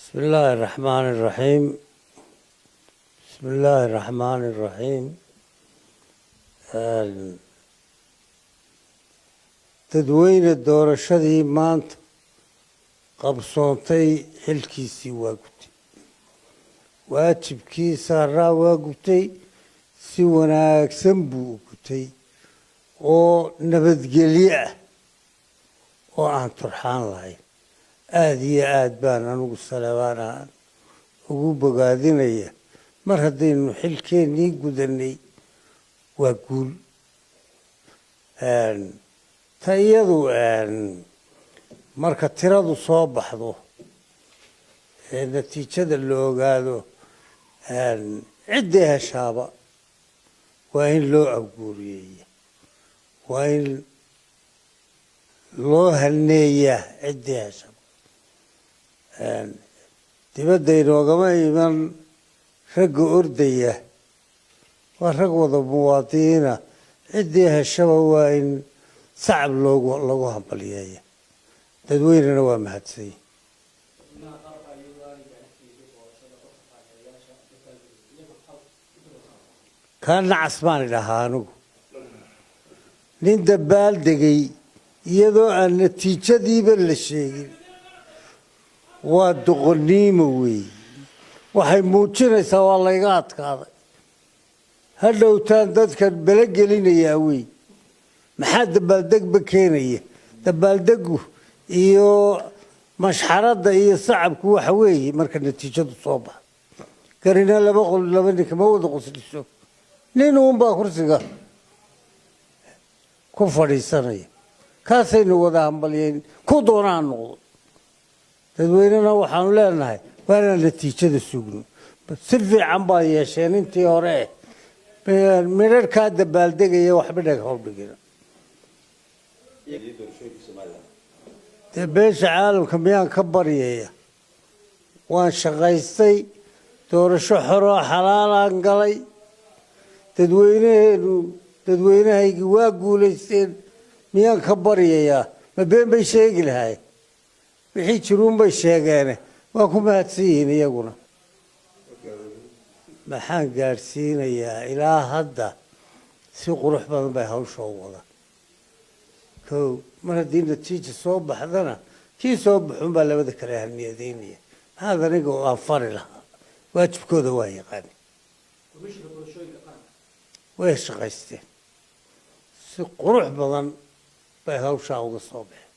بسم الله الرحمن الرحيم بسم الله الرحمن الرحيم تدوين الدورشدي مانت qabsoontay xilkiisii waa gutay waajibkii saaraa waa gutay si wanaagsan buu u gutay oo nabadgelyo ah oo aan turxaan lahayn aad iyo aad baan anugu salaamaanahan ugu bogaadinaya mar haddaynu xilkeennii gudanay waa guul ta iyadu marka tiradu soo baxdo ee natiijada la ogaado ciddii heshaaba waa in loo abguuriyeeya waa in loo halneeyaa ciddii heshaba dibadda inoogama iman ragga ordaya waa rag wada muwaadiniina ciddii heshaba waa in sacab lagu hambalyeeya dadweynena waa mahadsanya kaa nacas baan idhahaa anugu nin dabaal degay iyadoo aan natiijadiiba la sheegin waa doqoniimo weey waxay muujinaysaa waa layga adkaaday hadhowtaan dadkan bala gelinayaa wey maxaa dabaaldegba keenaya dabaaldegu iyo mashxaradda iyo sacabku waxa weeye marka natiijadu soo baxdo garina laba nin kama wada qosliso nin uunbaa kursiga ku fadhiisanaya kaasaynu wada hambalyeyn ku doonaan noqdo dadweynena waxaanu leenahay waa inaan natiijada sugno si fiican baa yeesheen intii hore midharhkaa dabaaldegaya waxba dheg howdhigina dee beesha caalamka miyaan ka baryaya waan shaqaystay doorasho xoroo xalaalaan galay dadweynahaygii waa guulaysteen miyaan ka baryayaa ma been bay sheegi lahay wixii jiruunbay sheegeene waa ku mahadsan yihiin iyaguna maxaan gaadhsiinayaa ilaa hadda si qurux badan bay hawsha u wada kow mar haddii natiija soo baxdana kii soo baxuun baa labada kale haniyadeynaya maxaad aniga oo aan fari lahaa waajibkooda waa yaqaani way shaqaysteen si qurux badan bay hawshaa uga soo baxeen